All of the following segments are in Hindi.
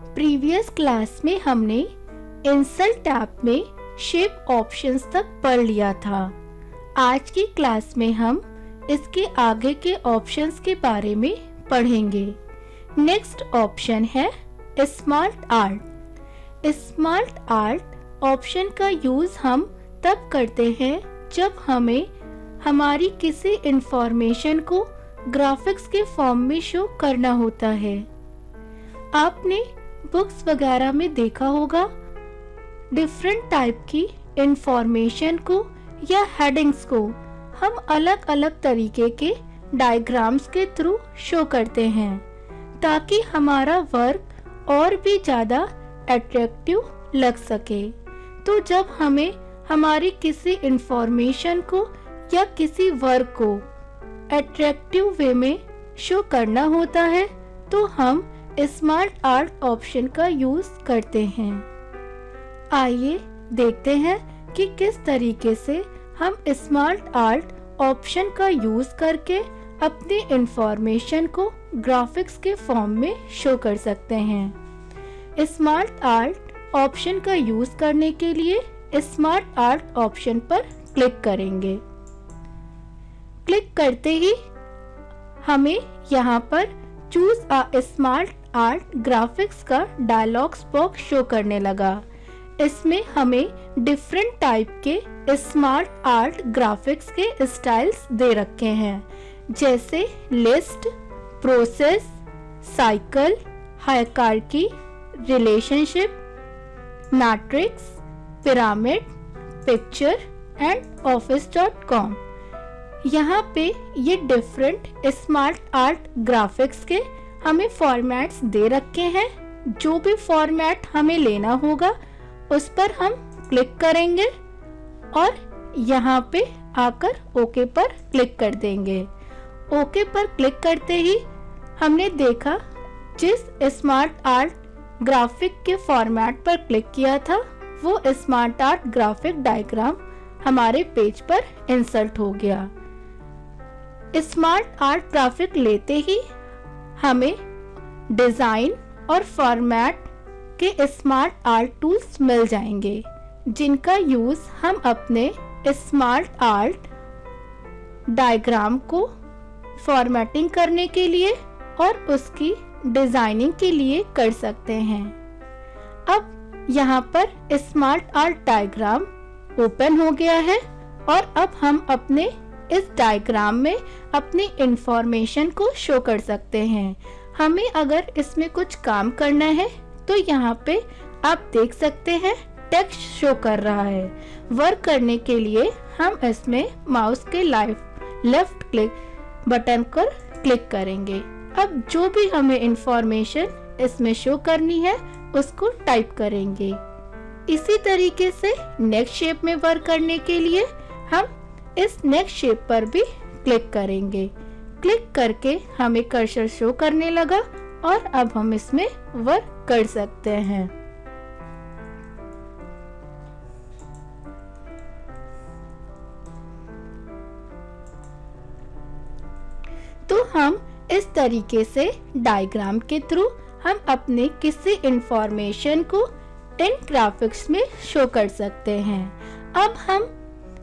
प्रीवियस क्लास में हमने इंसर्ट टैब में शेप ऑप्शंस तक पढ़ लिया था। आज की क्लास में हम इसके आगे के ऑप्शंस के बारे में पढ़ेंगे। नेक्स्ट ऑप्शन है smart art. Smart art option का यूज हम तब करते हैं जब हमें हमारी किसी इंफॉर्मेशन को ग्राफिक्स के फॉर्म में शो करना होता है। आपने बुक्स वगैरह में देखा होगा, डिफरेंट टाइप की इंफॉर्मेशन को या हेडिंग्स को हम अलग अलग तरीके के डायग्राम्स के थ्रू शो करते हैं ताकि हमारा वर्क और भी ज़्यादा अट्रैक्टिव लग सके। तो जब हमें हमारी किसी इंफॉर्मेशन को या किसी वर्क को अट्रैक्टिव वे में शो करना होता है तो हम स्मार्ट आर्ट ऑप्शन का यूज करते हैं। आइए देखते हैं कि किस तरीके से हम स्मार्ट आर्ट ऑप्शन का यूज करके अपनी इंफॉर्मेशन को ग्राफिक्स के फॉर्म में शो कर सकते हैं। स्मार्ट आर्ट ऑप्शन का यूज करने के लिए स्मार्ट आर्ट ऑप्शन पर क्लिक करेंगे। क्लिक करते ही हमें यहाँ पर choose a smart art graphics का डायलॉग्स बॉक्स शो करने लगा। इसमें हमें डिफरेंट टाइप के स्मार्ट आर्ट ग्राफिक्स के स्टाइल्स दे रखे हैं, जैसे list, process, cycle, hierarchy, relationship, matrix, pyramid, picture and office.com। यहाँ पे ये डिफरेंट स्मार्ट आर्ट ग्राफिक्स के हमें फॉर्मेट्स दे रखे हैं। जो भी फॉर्मेट हमें लेना होगा उस पर हम क्लिक करेंगे और यहाँ पे आकर ओके पर क्लिक कर देंगे। ओके पर क्लिक करते ही हमने देखा जिस स्मार्ट आर्ट ग्राफिक के फॉर्मेट पर क्लिक किया था वो स्मार्ट आर्ट ग्राफिक डायग्राम हमारे पेज पर इंसर्ट हो गया। स्मार्ट आर्ट ग्राफिक लेते ही हमें डिजाइन और फॉर्मेट के स्मार्ट आर्ट टूल्स मिल जाएंगे, जिनका यूज हम अपने स्मार्ट आर्ट डायग्राम को फॉर्मेटिंग करने के लिए और उसकी डिजाइनिंग के लिए कर सकते हैं। अब यहाँ पर स्मार्ट आर्ट डायग्राम ओपन हो गया है और अब हम अपने इस डायग्राम में अपनी इंफॉर्मेशन को शो कर सकते हैं। हमें अगर इसमें कुछ काम करना है तो यहाँ पे आप देख सकते हैं टेक्स्ट शो कर रहा है। वर्क करने के लिए हम इसमें माउस के लेफ्ट क्लिक बटन पर क्लिक करेंगे। अब जो भी हमें इंफॉर्मेशन इसमें शो करनी है उसको टाइप करेंगे। इसी तरीके से नेक्स्ट शेप में वर्क करने के लिए हम इस नेक्स्ट शेप पर भी क्लिक करेंगे। क्लिक करके हमें कर्सर शो करने लगा और अब हम इसमें वर्क कर सकते हैं। तो हम इस तरीके से डायग्राम के थ्रू हम अपने किसी इंफॉर्मेशन को इन ग्राफिक्स में शो कर सकते हैं। अब हम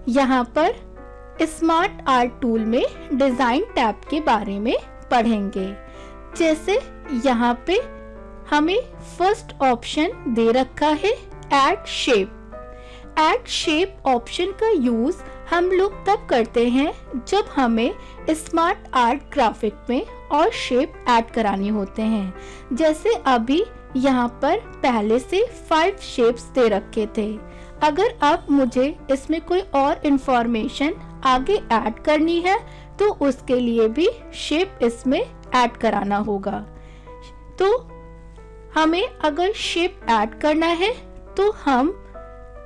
यहाँ पर स्मार्ट आर्ट टूल में डिजाइन टैब के बारे में पढ़ेंगे। जैसे यहाँ पे हमें फर्स्ट ऑप्शन दे रखा है add shape. Add shape option का यूज हम लोग तब करते हैं जब हमें स्मार्ट आर्ट ग्राफिक में और शेप ऐड कराने होते हैं। जैसे अभी यहाँ पर पहले से 5 शेप्स दे रखे थे। अगर अब मुझे इसमें कोई और इंफॉर्मेशन आगे ऐड करनी है तो उसके लिए भी शेप इसमें ऐड कराना होगा। तो हमें अगर शेप ऐड करना है तो हम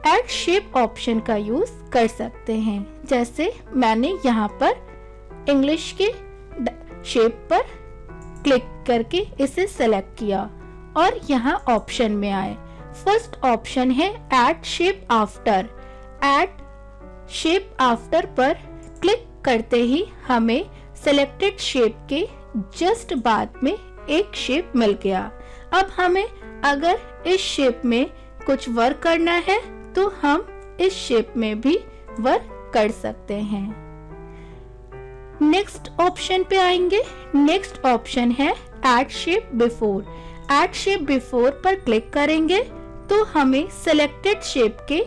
ऐड शेप ऑप्शन का यूज कर सकते हैं। जैसे मैंने यहाँ पर इंग्लिश के शेप पर क्लिक करके इसे सेलेक्ट किया और यहाँ ऑप्शन में आए। फर्स्ट ऑप्शन है add shape after. Add shape after पर क्लिक करते ही हमें सिलेक्टेड शेप के जस्ट बाद में एक शेप मिल गया। अब हमें अगर इस शेप में कुछ वर्क करना है तो हम इस शेप में भी वर्क कर सकते हैं। नेक्स्ट ऑप्शन पे आएंगे। नेक्स्ट ऑप्शन है add shape before. Add shape before पर क्लिक करेंगे तो हमें सिलेक्टेड शेप के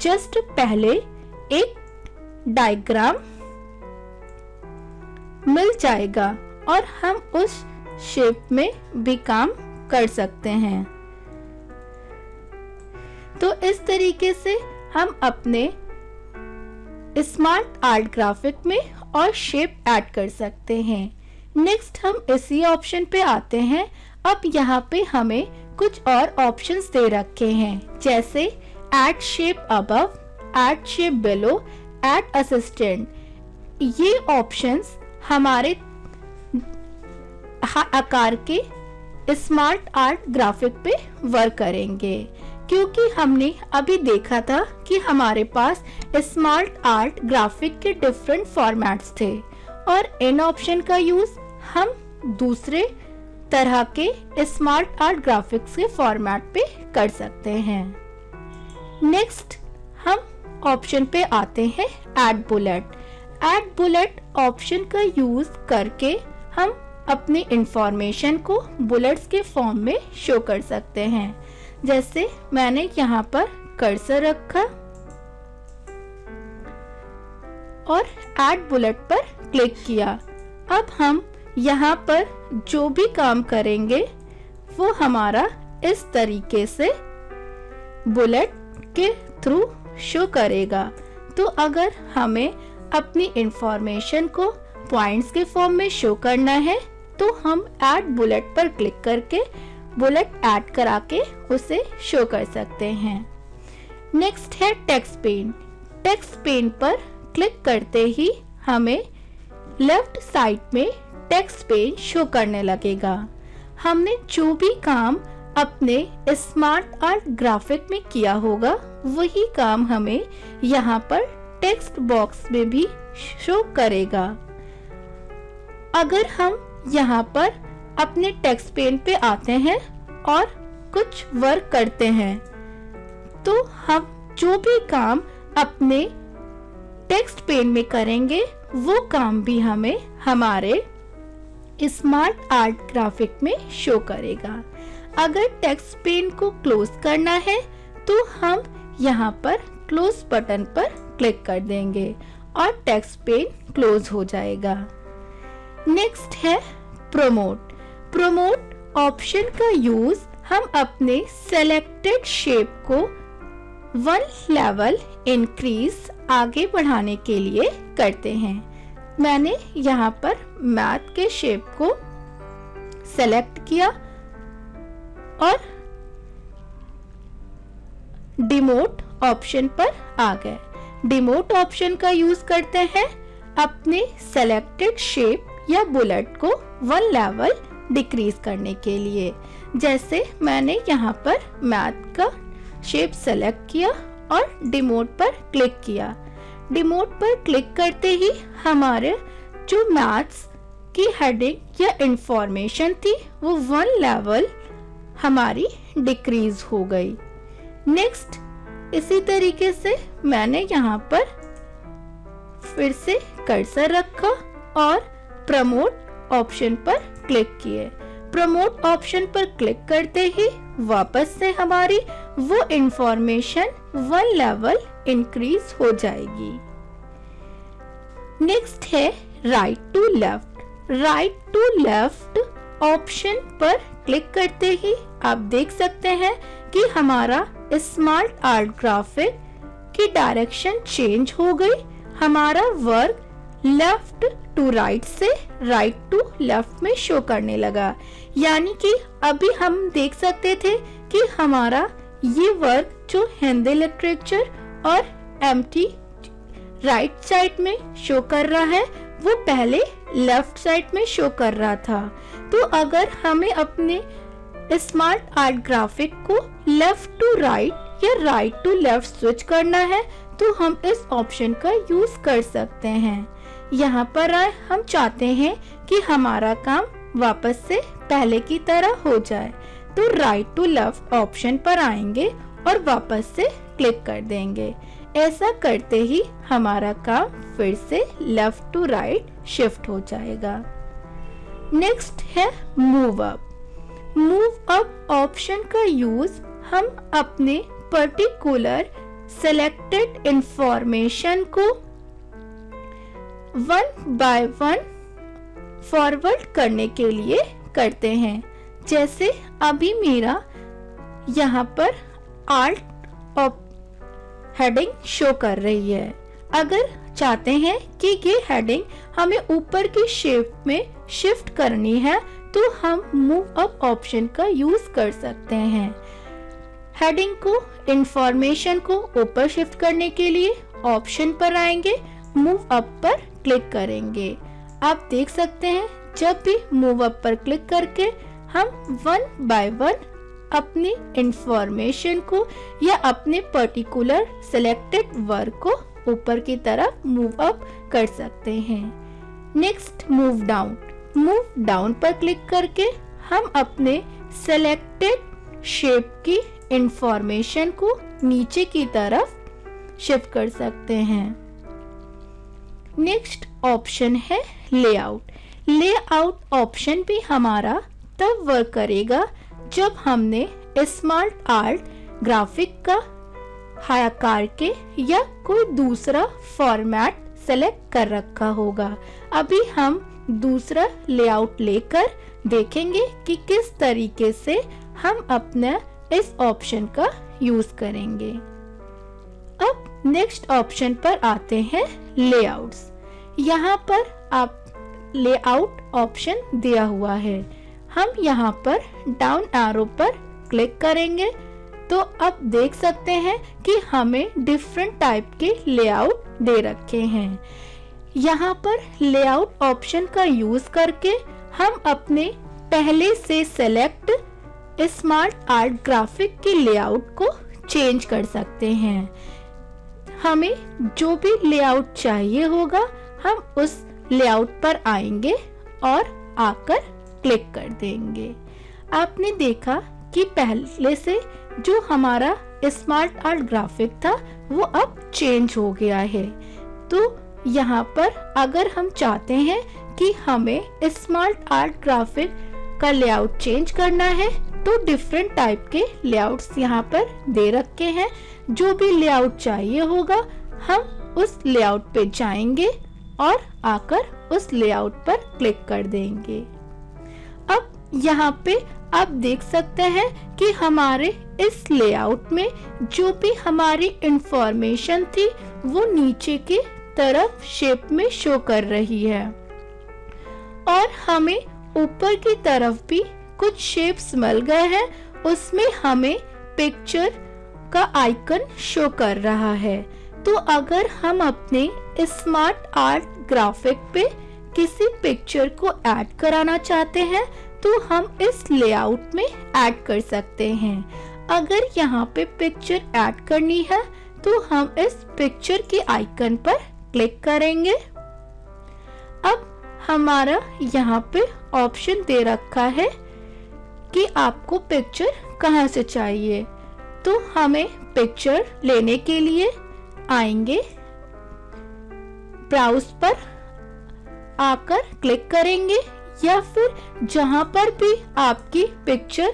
जस्ट पहले एक डायग्राम मिल जाएगा और हम उस शेप में भी काम कर सकते हैं। तो इस तरीके से हम अपने स्मार्ट आर्ट ग्राफिक में और शेप ऐड कर सकते हैं। नेक्स्ट हम इसी ऑप्शन पे आते हैं। अब यहाँ पे हमें कुछ और ऑप्शंस दे रखे हैं, जैसे add shape above, add shape below, add assistant. ये ऑप्शंस हमारे आकार के स्मार्ट आर्ट ग्राफिक पे वर्क करेंगे, क्योंकि हमने अभी देखा था कि हमारे पास स्मार्ट आर्ट ग्राफिक के डिफरेंट फॉर्मेट्स थे और इन ऑप्शन का यूज हम दूसरे तरह के स्मार्ट आर्ट ग्राफिक्स के फॉर्मेट पे कर सकते हैं। नेक्स्ट हम ऑप्शन पे आते हैं add bullet. Add bullet option का यूज करके हम अपनी इंफॉर्मेशन को बुलेट्स के फॉर्म में शो कर सकते हैं। जैसे मैंने यहाँ पर कर्सर रखा और ऐड बुलेट पर क्लिक किया। अब हम यहाँ पर जो भी काम करेंगे वो हमारा इस तरीके से बुलेट के थ्रू शो करेगा। तो अगर हमें अपनी इंफॉर्मेशन को पॉइंट्स के फॉर्म में शो करना है तो हम ऐड बुलेट पर क्लिक करके बुलेट ऐड करा के उसे शो कर सकते हैं। नेक्स्ट है टेक्स्ट पेन। टेक्स्ट पेन पर क्लिक करते ही हमें लेफ्ट साइड में टेक्स्ट पेन शो करने लगेगा। हमने जो भी काम अपने स्मार्ट आर्ट ग्राफिक में किया होगा वही काम हमें यहाँ पर टेक्स्ट बॉक्स में भी शो करेगा। अगर हम यहाँ पर अपने टेक्स्ट पेन पे आते हैं और कुछ वर्क करते हैं तो हम जो भी काम अपने टेक्स्ट पेन में करेंगे वो काम भी हमें हमारे स्मार्ट आर्ट ग्राफिक में शो करेगा। अगर टेक्स्ट पेन को क्लोज करना है तो हम यहाँ पर क्लोज बटन पर क्लिक कर देंगे और टेक्स्ट पेन क्लोज हो जाएगा। नेक्स्ट है प्रोमोट। प्रोमोट ऑप्शन का यूज हम अपने सेलेक्टेड शेप को 1 लेवल इंक्रीज आगे बढ़ाने के लिए करते हैं। मैंने यहाँ पर मैथ के शेप को सेलेक्ट किया और डिमोट ऑप्शन पर आ गए। डिमोट ऑप्शन का यूज करते हैं अपने सेलेक्टेड शेप या बुलेट को 1 लेवल डिक्रीज करने के लिए। जैसे मैंने यहाँ पर मैथ का शेप सेलेक्ट किया और डिमोट पर क्लिक किया। डिमोट पर क्लिक करते ही हमारे जो मैथ्स की हेडिंग या इंफॉर्मेशन थी वो 1 लेवल हमारी डिक्रीज हो गई। नेक्स्ट इसी तरीके से मैंने यहाँ पर फिर से कर्सर रखा और प्रमोट ऑप्शन पर क्लिक किए। प्रमोट ऑप्शन पर क्लिक करते ही वापस से हमारी वो इंफॉर्मेशन 1 लेवल इंक्रीज हो जाएगी। नेक्स्ट है right to left. Right to left option पर क्लिक करते ही आप देख सकते हैं कि हमारा स्मार्ट आर्ट ग्राफिक की डायरेक्शन चेंज हो गई। हमारा वर्क लेफ्ट टू राइट से राइट टू लेफ्ट में शो करने लगा। यानी कि अभी हम देख सकते थे कि हमारा ये वर्क जो हिंदी लिटरेचर और एम्प्टी राइट साइड में शो कर रहा है वो पहले लेफ्ट साइड में शो कर रहा था। तो अगर हमें अपने स्मार्ट आर्ट ग्राफिक को लेफ्ट टू राइट या राइट टू लेफ्ट स्विच करना है तो हम इस ऑप्शन का यूज कर सकते हैं। यहाँ पर हम चाहते हैं कि हमारा काम वापस से पहले की तरह हो जाए तो राइट टू लेफ्ट ऑप्शन पर आएंगे और वापस से क्लिक कर देंगे। ऐसा करते ही हमारा काम फिर से लेफ्ट टू राइट शिफ्ट हो जाएगा। नेक्स्ट है move up. Move up option का यूज हम अपने पर्टिकुलर सेलेक्टेड इंफॉर्मेशन को वन बाय वन फॉरवर्ड करने के लिए करते हैं। जैसे अभी मेरा यहाँ पर आल्ट हेडिंग शो कर रही है। अगर चाहते हैं कि ये हेडिंग हमें ऊपर की शेप में शिफ्ट करनी है तो हम मूव अप ऑप्शन का यूज कर सकते हैं। हेडिंग को, इंफॉर्मेशन को ऊपर शिफ्ट करने के लिए ऑप्शन पर आएंगे, मूव अप पर क्लिक करेंगे। आप देख सकते हैं जब भी मूव अप पर क्लिक करके हम वन बाय वन अपनी इंफॉर्मेशन को या अपने पर्टिकुलर सिलेक्टेड वर्ड को ऊपर की तरफ मूव अप कर सकते हैं। Next move down. Move down पर क्लिक करके हम अपने सिलेक्टेड शेप की इंफॉर्मेशन को नीचे की तरफ शिफ्ट कर सकते हैं। नेक्स्ट ऑप्शन है लेआउट। लेआउट ऑप्शन भी हमारा तब वर्क करेगा जब हमने स्मार्ट आर्ट ग्राफिक का आकार के या कोई दूसरा फॉर्मेट सेलेक्ट कर रखा होगा। अभी हम दूसरा लेआउट लेकर देखेंगे कि किस तरीके से हम अपने इस ऑप्शन का यूज करेंगे। अब नेक्स्ट ऑप्शन पर आते हैं लेआउट्स। यहाँ पर आप लेआउट ऑप्शन दिया हुआ है। हम यहाँ पर डाउन एरो पर क्लिक करेंगे तो अब देख सकते हैं कि हमें डिफरेंट टाइप के लेआउट दे रखे हैं। यहाँ पर लेआउट ऑप्शन का यूज करके हम अपने पहले से सेलेक्ट स्मार्ट आर्ट ग्राफिक के लेआउट को चेंज कर सकते हैं। हमें जो भी लेआउट चाहिए होगा हम उस लेआउट पर आएंगे और आकर क्लिक कर देंगे। आपने देखा कि पहले से जो हमारा स्मार्ट आर्ट ग्राफिक था वो अब चेंज हो गया है। तो यहाँ पर अगर हम चाहते हैं कि हमें स्मार्ट आर्ट ग्राफिक का लेआउट चेंज करना है तो डिफरेंट टाइप के लेआउट्स यहाँ पर दे रखे हैं। जो भी लेआउट चाहिए होगा हम उस लेआउट पे जाएंगे और आकर उस लेआउट पर क्लिक कर देंगे। अब यहाँ पे आप देख सकते हैं कि हमारे इस लेआउट में जो भी हमारी इंफॉर्मेशन थी वो नीचे की तरफ शेप में शो कर रही है और हमें ऊपर की तरफ भी कुछ शेप्स मिल गए हैं। उसमें हमें पिक्चर का आइकन शो कर रहा है। तो अगर हम अपने स्मार्ट आर्ट ग्राफिक पे किसी पिक्चर को ऐड कराना चाहते हैं तो हम इस लेआउट में ऐड कर सकते हैं। अगर यहाँ पे पिक्चर ऐड करनी है तो हम इस पिक्चर के आइकन पर क्लिक करेंगे। अब हमारा यहाँ पे ऑप्शन दे रखा है कि आपको पिक्चर कहाँ से चाहिए। तो हमें पिक्चर लेने के लिए आएंगे, ब्राउज पर आकर क्लिक करेंगे या फिर जहां पर भी आपकी पिक्चर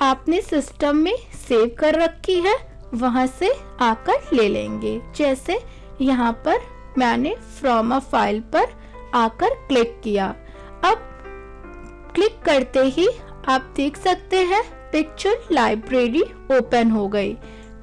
आपने सिस्टम में सेव कर रखी है वहां से आकर ले लेंगे। जैसे यहाँ पर मैंने फ्रॉम अ फाइल पर आकर क्लिक किया। अब क्लिक करते ही आप देख सकते हैं पिक्चर लाइब्रेरी ओपन हो गई।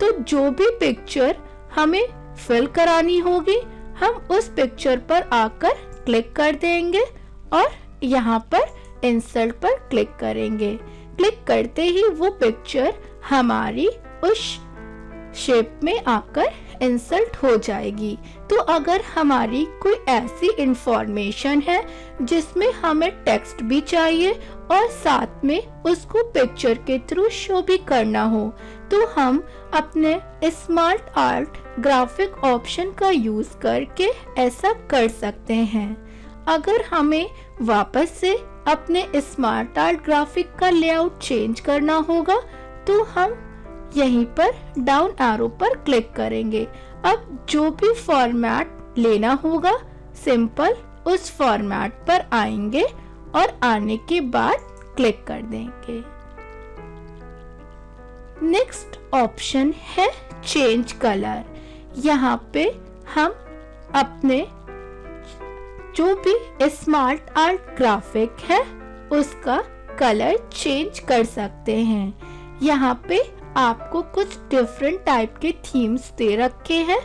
तो जो भी पिक्चर हमें फिल करानी होगी हम उस पिक्चर पर आकर क्लिक कर देंगे और यहाँ पर इंसर्ट पर क्लिक करेंगे। क्लिक करते ही वो पिक्चर हमारी उस शेप में आकर इंसर्ट हो जाएगी। तो अगर हमारी कोई ऐसी इंफॉर्मेशन है जिसमें हमें टेक्स्ट भी चाहिए और साथ में उसको पिक्चर के थ्रू शो भी करना हो तो हम अपने स्मार्ट आर्ट ग्राफिक ऑप्शन का यूज करके ऐसा कर सकते हैं। अगर हमें वापस से अपने स्मार्ट आर्ट ग्राफिक का लेआउट चेंज करना होगा तो हम यहीं पर डाउन एरो पर क्लिक करेंगे। अब जो भी फॉर्मेट लेना होगा सिंपल उस फॉर्मेट पर आएंगे और आने के बाद क्लिक कर देंगे। नेक्स्ट ऑप्शन है चेंज कलर। यहाँ पे हम अपने जो भी स्मार्ट आर्ट ग्राफिक है उसका कलर चेंज कर सकते हैं। यहाँ पे आपको कुछ डिफरेंट टाइप के थीम्स दे रखे हैं।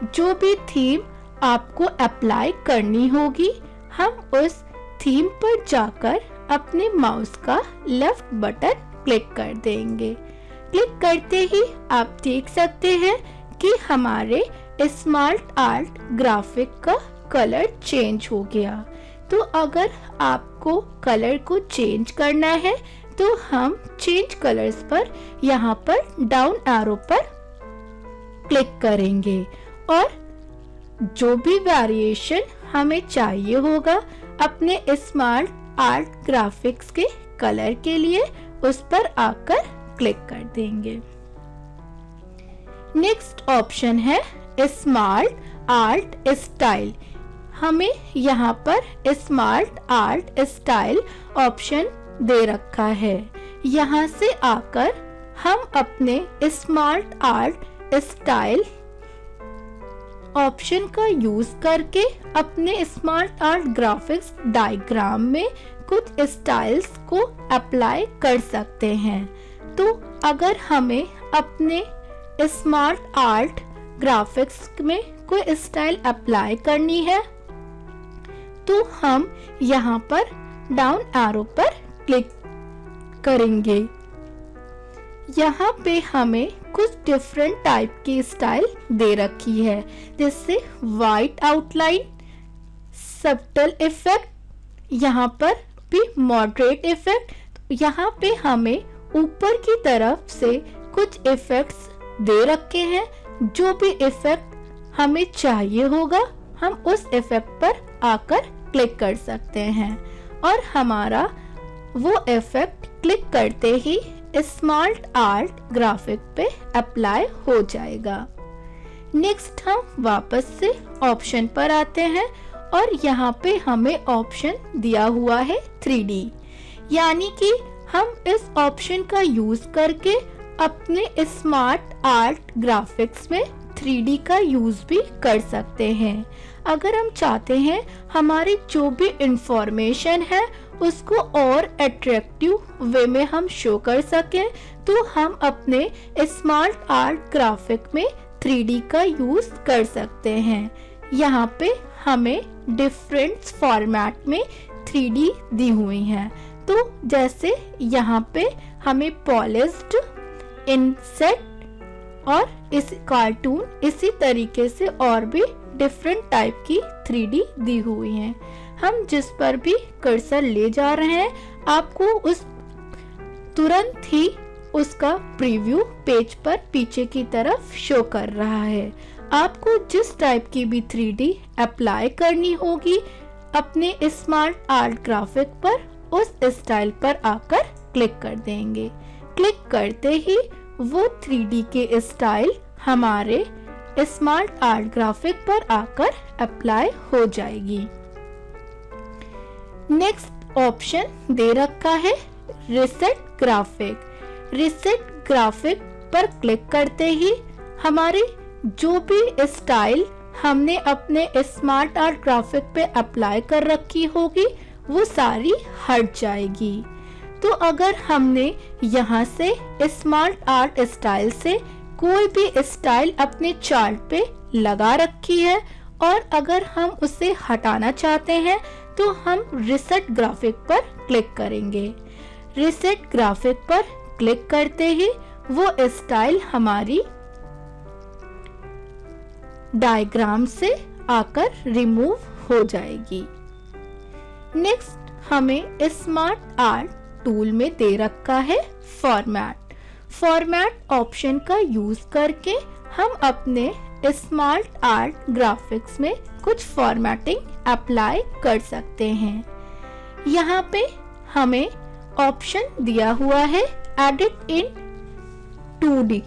जो भी थीम आपको अप्लाई करनी होगी हम उस थीम पर जाकर अपने माउस का लेफ्ट बटन क्लिक कर देंगे। क्लिक करते ही आप देख सकते हैं कि हमारे स्मार्ट आर्ट ग्राफिक का कलर चेंज हो गया। तो अगर आपको कलर को चेंज करना है तो हम चेंज कलर्स पर यहाँ पर डाउन एरो पर क्लिक करेंगे और जो भी वेरिएशन हमें चाहिए होगा अपने स्मार्ट आर्ट ग्राफिक्स के कलर के लिए उस पर आकर क्लिक कर देंगे। नेक्स्ट ऑप्शन है स्मार्ट आर्ट स्टाइल। हमें यहाँ पर स्मार्ट आर्ट स्टाइल ऑप्शन दे रखा है। यहाँ से आकर हम अपने स्मार्ट आर्ट स्टाइल ऑप्शन का यूज करके अपने स्मार्ट आर्ट ग्राफिक्स डायग्राम में कुछ स्टाइल्स को अप्लाई कर सकते हैं। तो अगर हमें अपने स्मार्ट आर्ट ग्राफिक्स में कोई स्टाइल अप्लाई करनी है तो हम यहाँ पर डाउन एरो पर क्लिक करेंगे। यहाँ पे हमें कुछ डिफरेंट टाइप की स्टाइल दे रखी है जैसे वाइट आउटलाइन, सब्टल इफेक्ट, यहाँ पर भी मॉडरेट इफेक्ट। यहाँ पे हमें ऊपर की तरफ से कुछ इफेक्ट्स दे रखे हैं। जो भी इफेक्ट हमें चाहिए होगा हम उस इफेक्ट पर आकर क्लिक कर सकते हैं और हमारा वो इफेक्ट क्लिक करते ही स्मार्ट आर्ट ग्राफिक पे अप्लाई हो जाएगा। नेक्स्ट हम वापस से ऑप्शन पर आते हैं और यहाँ पे हमें ऑप्शन दिया हुआ है 3D, यानी कि हम इस ऑप्शन का यूज करके अपने स्मार्ट आर्ट ग्राफिक्स में 3D का यूज भी कर सकते हैं। अगर हम चाहते हैं हमारी जो भी इंफॉर्मेशन है उसको और अट्रैक्टिव वे में हम शो कर सकें तो हम अपने स्मार्ट आर्ट ग्राफिक में 3D का यूज कर सकते हैं। यहाँ पे हमें डिफरेंट फॉर्मेट में 3D दी हुई हैं। तो जैसे यहाँ पे हमें पॉलिश्ड, इनसेट और इस कार्टून इसी तरीके से और भी डिफरेंट टाइप की 3D दी हुई हैं। हम जिस पर भी कर्सर ले जा रहे हैं आपको उस तुरंत ही उसका प्रीव्यू पेज पर पीछे की तरफ शो कर रहा है। आपको जिस टाइप की भी 3D अप्लाई करनी होगी अपने स्मार्ट आर्ट ग्राफिक पर उस स्टाइल पर आकर क्लिक कर देंगे। क्लिक करते ही वो 3D के स्टाइल हमारे स्मार्ट आर्ट ग्राफिक पर आकर अप्लाई हो जाएगी। नेक्स्ट ऑप्शन दे रखा है रीसेट ग्राफिक। रीसेट ग्राफिक पर क्लिक करते ही हमारी जो भी स्टाइल हमने अपने स्मार्ट आर्ट ग्राफिक पे अप्लाई कर रखी होगी वो सारी हट जाएगी। तो अगर हमने यहाँ से स्मार्ट आर्ट स्टाइल से कोई भी स्टाइल अपने चार्ट पे लगा रखी है और अगर हम उसे हटाना चाहते हैं तो हम रीसेट ग्राफिक पर क्लिक करेंगे। रीसेट ग्राफिक पर क्लिक करते ही वो स्टाइल हमारी डायग्राम से आकर रिमूव हो जाएगी। नेक्स्ट हमें स्मार्ट आर्ट टूल में दे रखा है फॉर्मेट। फॉर्मेट ऑप्शन का यूज करके हम अपने स्मार्ट आर्ट ग्राफिक्स में कुछ फॉर्मेटिंग अप्लाई कर सकते हैं। यहाँ पे हमें ऑप्शन दिया हुआ है एडिट इन 2D।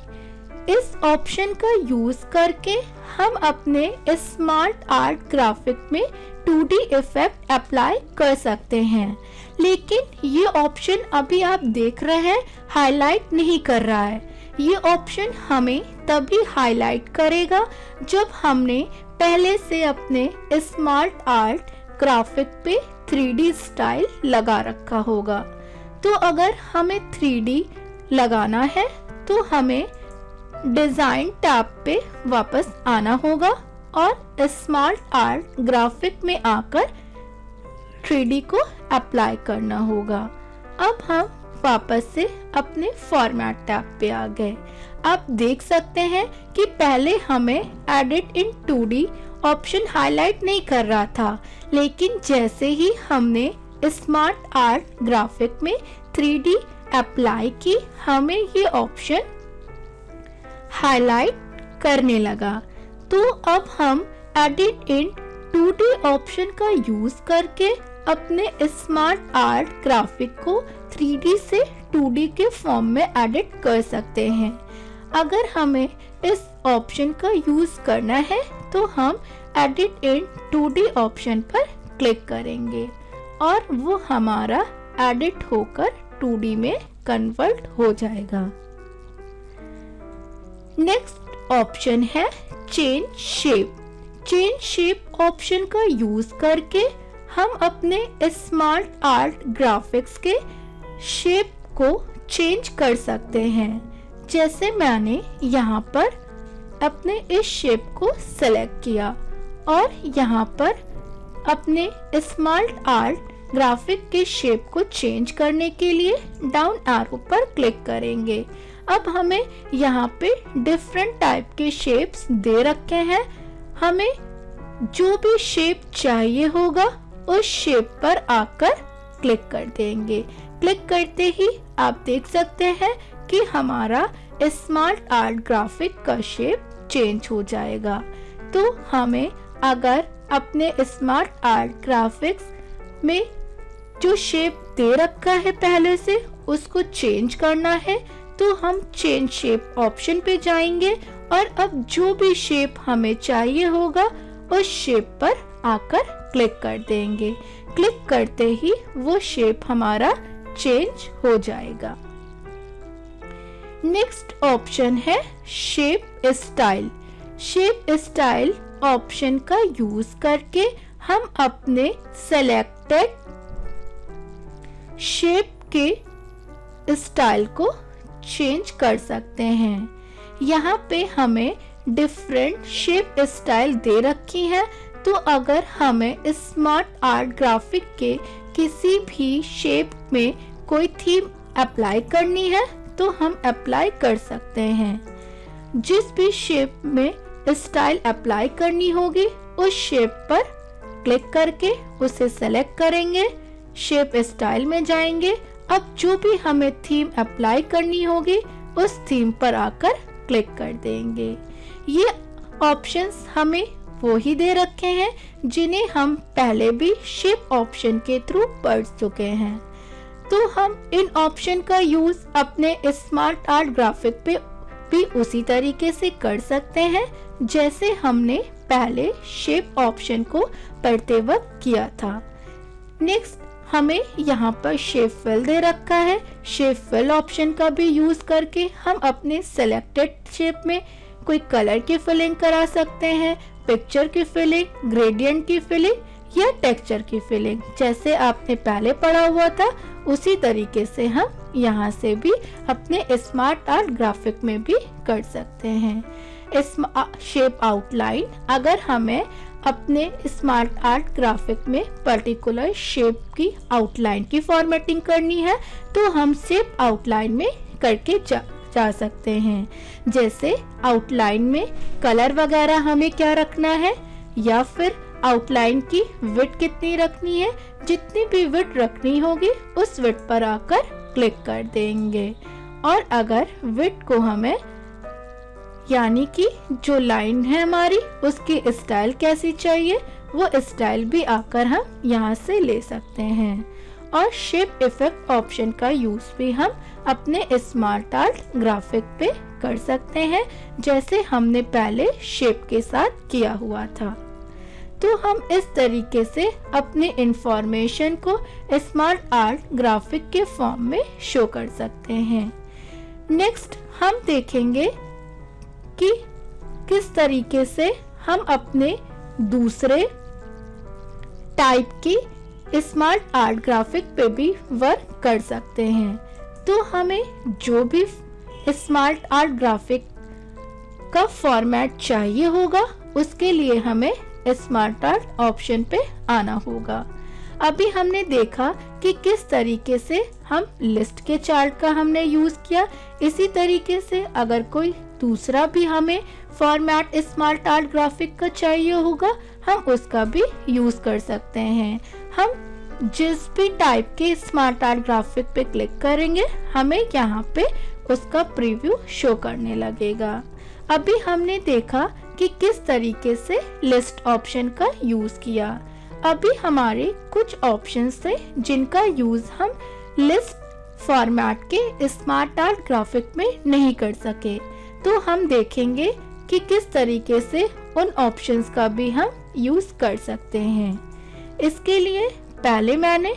इस ऑप्शन का यूज करके हम अपने स्मार्ट आर्ट ग्राफिक में 2D इफेक्ट अप्लाई कर सकते हैं, लेकिन ये ऑप्शन अभी आप देख रहे हैं हाईलाइट नहीं कर रहा है। ये ऑप्शन हमें तभी हाईलाइट करेगा जब हमने पहले से अपने स्मार्ट आर्ट ग्राफिक पे 3D स्टाइल लगा रखा होगा। तो अगर हमें 3D लगाना है तो हमें डिजाइन टैब पे वापस आना होगा और स्मार्ट आर्ट ग्राफिक में आकर 3D को अप्लाई करना होगा। अब हम वापस से अपने फॉर्मेट टैब पे आ गए। आप देख सकते हैं कि पहले हमें एडिट इन 2D ऑप्शन हाईलाइट नहीं कर रहा था, लेकिन जैसे ही हमने स्मार्ट आर्ट ग्राफिक में 3D अप्लाई की, हमें ये ऑप्शन हाईलाइट करने लगा। तो अब हम एडिट इन 2D ऑप्शन का यूज करके अपने स्मार्ट आर्ट ग्राफिक को 3D से 2D के फॉर्म में एडिट कर सकते हैं। अगर हमें इस ऑप्शन का यूज करना है तो हम एडिट इन 2D ऑप्शन पर क्लिक करेंगे और वो हमारा एडिट होकर 2D में कन्वर्ट हो जाएगा। नेक्स्ट ऑप्शन है change shape. Change shape option का यूज करके हम अपने स्मार्ट आर्ट ग्राफिक्स के शेप को चेंज कर सकते हैं। जैसे मैंने यहाँ पर अपने इस शेप को सेलेक्ट किया और यहाँ पर अपने स्मार्ट आर्ट ग्राफिक के शेप को चेंज करने के लिए डाउन एरो पर क्लिक करेंगे। अब हमें यहाँ पे डिफरेंट टाइप के शेप्स दे रखे हैं। हमें जो भी शेप चाहिए होगा उस शेप पर आकर क्लिक कर देंगे। क्लिक करते ही आप देख सकते हैं कि हमारा स्मार्ट आर्ट ग्राफिक का शेप चेंज हो जाएगा। तो हमें अगर अपने स्मार्ट आर्ट ग्राफिक्स में जो शेप दे रखा है पहले से उसको चेंज करना है तो हम चेंज शेप ऑप्शन पे जाएंगे और अब जो भी शेप हमें चाहिए होगा उस शेप पर आकर क्लिक कर देंगे। क्लिक करते ही वो शेप हमारा चेंज हो जाएगा। नेक्स्ट ऑप्शन है shape style. Shape style option का यूज करके हम अपने सेलेक्टेड शेप के स्टाइल को चेंज कर सकते हैं। यहाँ पे हमें डिफरेंट शेप स्टाइल दे रखी है, तो अगर हमें स्मार्ट आर्ट ग्राफिक के किसी भी शेप में कोई थीम अप्लाई करनी है तो हम अप्लाई कर सकते हैं। जिस भी शेप में स्टाइल अप्लाई करनी होगी उस शेप पर क्लिक करके उसे सेलेक्ट करेंगे, शेप स्टाइल में जाएंगे। अब जो भी हमें थीम अप्लाई करनी होगी उस थीम पर आकर क्लिक कर देंगे। ये ऑप्शंस हमें वो ही दे रखे हैं जिन्हें हम पहले भी शेप ऑप्शन के थ्रू पढ़ चुके हैं। तो हम इन ऑप्शन का यूज अपने स्मार्ट आर्ट ग्राफिक पे भी उसी तरीके से कर सकते हैं जैसे हमने पहले शेप ऑप्शन को पढ़ते वक्त किया था। नेक्स्ट हमें यहाँ पर शेप फिल दे रखा है। शेप फिल ऑप्शन का भी यूज करके हम अपने सेलेक्टेड शेप में कोई कलर की फिलिंग करा सकते हैं, पिक्चर की फिलिंग, ग्रेडियंट की फिलिंग या टेक्सचर की फिलिंग। जैसे आपने पहले पढ़ा हुआ था उसी तरीके से हम यहाँ से भी अपने स्मार्ट आर्ट ग्राफिक में भी कर सकते हैं। शेप आउटलाइन, अगर हमें अपने स्मार्ट आर्ट ग्राफिक में पर्टिकुलर शेप की आउटलाइन की फॉर्मेटिंग करनी है तो हम शेप आउटलाइन में करके जा सकते हैं। जैसे आउटलाइन में कलर वगैरह हमें क्या रखना है या फिर आउटलाइन की विड्थ कितनी रखनी है, जितनी भी विड्थ रखनी होगी उस विड्थ पर आकर क्लिक कर देंगे। और अगर विड्थ को हमें यानी कि जो लाइन है हमारी उसकी स्टाइल कैसी चाहिए वो स्टाइल भी आकर हम यहाँ से ले सकते हैं। और शेप इफेक्ट ऑप्शन का यूज भी हम अपने स्मार्ट आर्ट ग्राफिक पे कर सकते हैं, जैसे हमने पहले शेप के साथ किया हुआ था। तो हम इस तरीके से अपने इंफॉर्मेशन को स्मार्ट आर्ट ग्राफिक के फॉर्म में शो कर सकते हैं। नेक्स्ट हम देखेंगे कि किस तरीके से हम अपने दूसरे टाइप की स्मार्ट आर्ट ग्राफिक पे भी वर्क कर सकते हैं। तो हमें जो भी स्मार्ट आर्ट ग्राफिक का फॉर्मेट चाहिए होगा, उसके लिए हमें स्मार्ट आर्ट ऑप्शन पे आना होगा। अभी हमने देखा कि किस तरीके से हम लिस्ट के चार्ट का हमने यूज किया। इसी तरीके से अगर कोई दूसरा भी हमें फॉर्मेट स्मार्ट आर्ट ग्राफिक का चाहिए होगा, हम उसका भी यूज कर सकते हैं। हम जिस भी टाइप के स्मार्ट आर्ट ग्राफिक पे क्लिक करेंगे, हमें यहाँ पे उसका प्रीव्यू शो करने लगेगा। अभी हमने देखा कि किस तरीके से लिस्ट ऑप्शन का यूज किया। अभी हमारे कुछ ऑप्शंस थे जिनका यूज हम लिस्ट फॉर्मेट के स्मार्ट आर्ट ग्राफिक में नहीं कर सके। तो हम देखेंगे कि किस तरीके से उन ऑप्शंस का भी हम यूज कर सकते हैं। इसके लिए पहले मैंने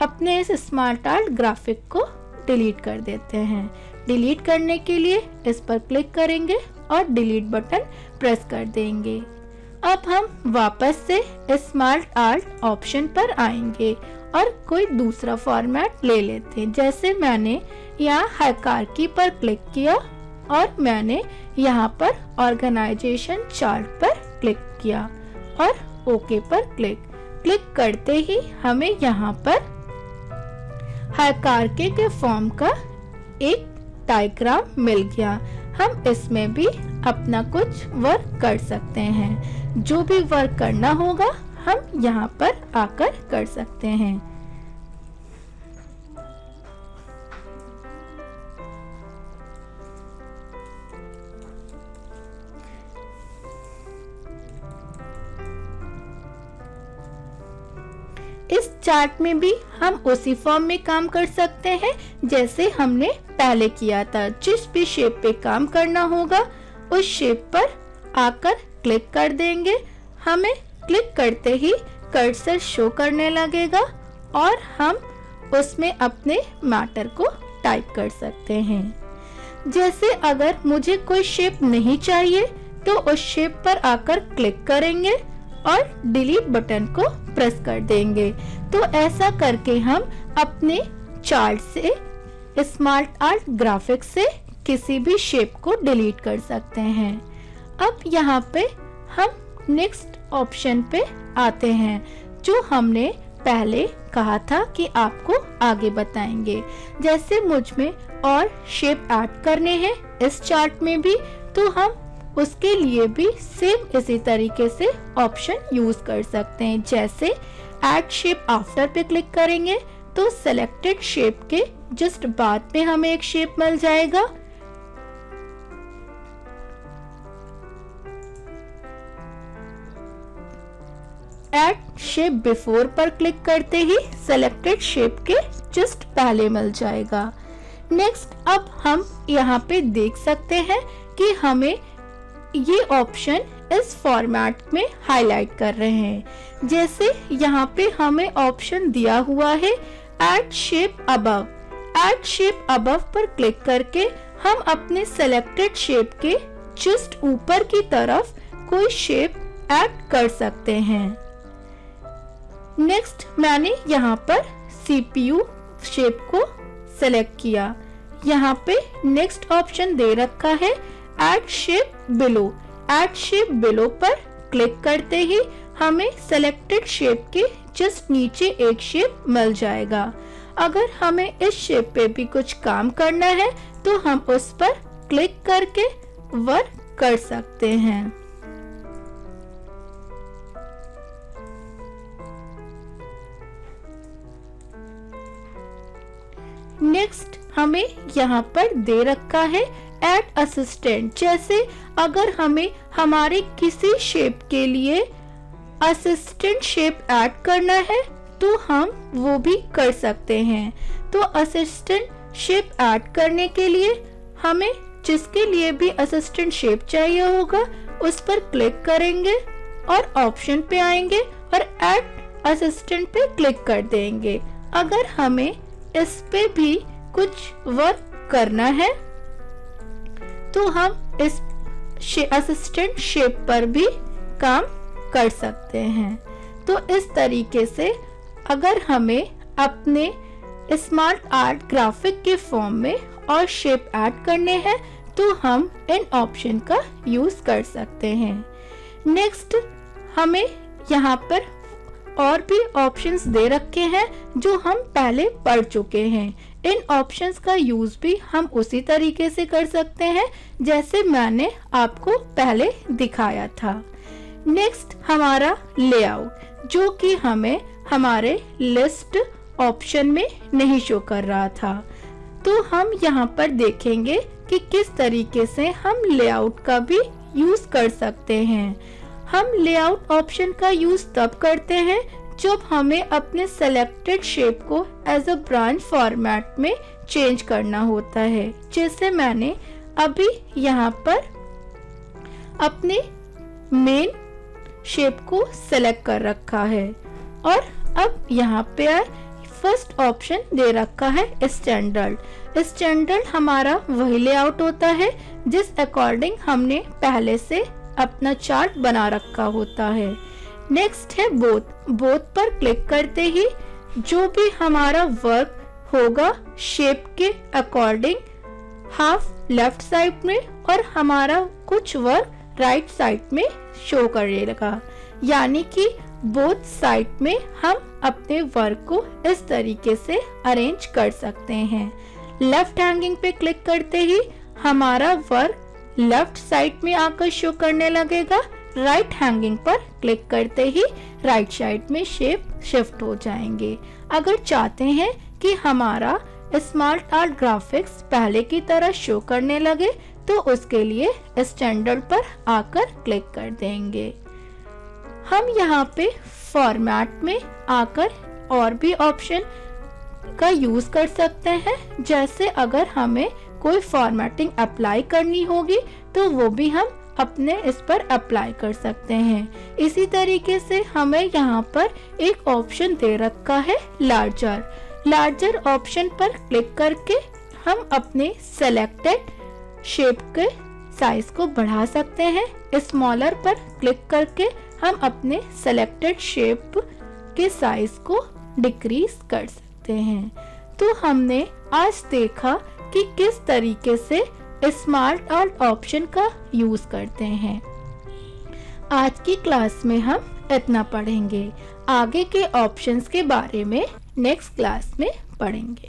अपने इस स्मार्ट आर्ट ग्राफिक को डिलीट कर देते हैं। डिलीट करने के लिए इस पर क्लिक करेंगे और डिलीट बटन प्रेस कर देंगे। अब हम वापस से स्मार्ट आर्ट ऑप्शन पर आएंगे और कोई दूसरा फॉर्मेट ले लेते हैं। जैसे मैंने यहाँ हायरार्की पर क्लिक किया और मैंने यहाँ पर ऑर्गेनाइजेशन चार्ट पर क्लिक किया और ओके पर क्लिक करते ही हमें यहाँ पर हायरार्की के फॉर्म का एक डायग्राम मिल गया। हम इसमें भी अपना कुछ वर्क कर सकते हैं। जो भी वर्क करना होगा हम यहाँ पर आकर कर सकते हैं। इस चार्ट में भी हम उसी फॉर्म में काम कर सकते हैं जैसे हमने पहले किया था। जिस भी शेप पे काम करना होगा उस शेप पर आकर क्लिक कर देंगे। हमें क्लिक करते ही कर्सर शो करने लगेगा और हम उसमें अपने मैटर को टाइप कर सकते हैं। जैसे अगर मुझे कोई शेप नहीं चाहिए तो उस शेप पर आकर क्लिक करेंगे और डिलीट बटन को प्रेस कर देंगे। तो ऐसा करके हम अपने चार्ट से स्मार्ट आर्ट ग्राफिक से किसी भी शेप को डिलीट कर सकते हैं। अब यहाँ पे हम नेक्स्ट ऑप्शन पे आते हैं जो हमने पहले कहा था कि आपको आगे बताएंगे। जैसे मुझ में और शेप ऐड करने हैं इस चार्ट में भी, तो हम उसके लिए भी सेम इसी तरीके से ऑप्शन यूज कर सकते हैं। जैसे ऐड शेप आफ्टर पे क्लिक करेंगे तो सेलेक्टेड शेप के जस्ट बाद में हमें एक शेप मिल जाएगा। ऐड शेप बिफोर पर क्लिक करते ही सेलेक्टेड शेप के जस्ट पहले मिल जाएगा। नेक्स्ट अब हम यहाँ पे देख सकते हैं कि हमें ये ऑप्शन इस फॉर्मेट में हाईलाइट कर रहे हैं। जैसे यहाँ पे हमें ऑप्शन दिया हुआ है add shape above. Add shape above पर क्लिक करके हम अपने सेलेक्टेड शेप के जस्ट ऊपर की तरफ कोई शेप ऐड कर सकते हैं। नेक्स्ट मैंने यहाँ पर CPU शेप को सेलेक्ट किया। यहाँ पे नेक्स्ट ऑप्शन दे रखा है add shape below. Add shape below पर क्लिक करते ही हमें सेलेक्टेड शेप के जस्ट नीचे एक शेप मिल जाएगा। अगर हमें इस शेप पे भी कुछ काम करना है तो हम उस पर क्लिक करके वर्क कर सकते हैं। नेक्स्ट हमें यहाँ पर दे रखा है ऐड असिस्टेंट। जैसे अगर हमें हमारे किसी शेप के लिए असिस्टेंट शेप ऐड करना है तो हम वो भी कर सकते हैं। तो असिस्टेंट शेप ऐड करने के लिए हमें जिसके लिए भी असिस्टेंट शेप चाहिए होगा उस पर क्लिक करेंगे और ऑप्शन पे आएंगे और ऐड असिस्टेंट पे क्लिक कर देंगे। अगर हमें इस पे भी कुछ वर्क करना है तो हम इस असिस्टेंट शेप पर भी काम कर सकते हैं। तो इस तरीके से अगर हमें अपने स्मार्ट आर्ट ग्राफिक के फॉर्म में और शेप ऐड करने हैं तो हम इन ऑप्शन का यूज कर सकते हैं। नेक्स्ट हमें यहाँ पर और भी ऑप्शंस दे रखे हैं जो हम पहले पढ़ चुके हैं। इन ऑप्शंस का यूज भी हम उसी तरीके से कर सकते हैं जैसे मैंने आपको पहले दिखाया था। नेक्स्ट हमारा लेआउट, जो कि हमें हमारे लिस्ट ऑप्शन में नहीं शो कर रहा था। तो हम यहाँ पर देखेंगे कि किस तरीके से हम लेआउट का भी यूज कर सकते हैं। हम लेआउट ऑप्शन का यूज तब करते हैं जब हमें अपने सेलेक्टेड शेप को एज अ ब्रांच फॉर्मेट में चेंज करना होता है। जैसे मैंने अभी यहाँ पर अपने मेन शेप को सेलेक्ट कर रखा है और अब यहाँ पे फर्स्ट ऑप्शन दे रखा है स्टैंडर्ड। स्टैंडर्ड हमारा वही लेआउट होता है जिस अकॉर्डिंग हमने पहले से अपना चार्ट बना रखा होता है। नेक्स्ट है बोथ पर क्लिक करते ही जो भी हमारा वर्क होगा शेप के अकॉर्डिंग हाफ लेफ्ट साइड में और हमारा कुछ वर्क राइट साइड में शो करेगा, यानी कि बोथ साइड में हम अपने वर्क को इस तरीके से अरेंज कर सकते हैं। लेफ्ट हैंगिंग पे क्लिक करते ही हमारा वर्क लेफ्ट साइड में आकर शो करने लगेगा। राइट हैंगिंग पर क्लिक करते ही राइट साइड में शेप शिफ्ट हो जाएंगे। अगर चाहते हैं कि हमारा स्मार्ट आर्ट ग्राफिक्स पहले की तरह शो करने लगे तो उसके लिए स्टैंडर्ड पर आकर क्लिक कर देंगे। हम यहाँ पे फॉर्मेट में आकर और भी ऑप्शन का यूज कर सकते हैं, जैसे अगर हमें कोई फॉर्मेटिंग अप्लाई करनी होगी तो वो भी हम अपने इस पर अप्लाई कर सकते हैं। इसी तरीके से हमें यहाँ पर एक ऑप्शन दे रखा है लार्जर ऑप्शन पर क्लिक करके हम अपने सेलेक्टेड शेप के साइज को बढ़ा सकते हैं। स्मॉलर पर क्लिक करके हम अपने सेलेक्टेड शेप के साइज को डिक्रीज कर सकते हैं। तो हमने आज देखा कि किस तरीके से स्मार्ट आर्ट ऑप्शन का यूज करते हैं। आज की क्लास में हम इतना पढ़ेंगे। आगे के ऑप्शंस के बारे में नेक्स्ट क्लास में पढ़ेंगे।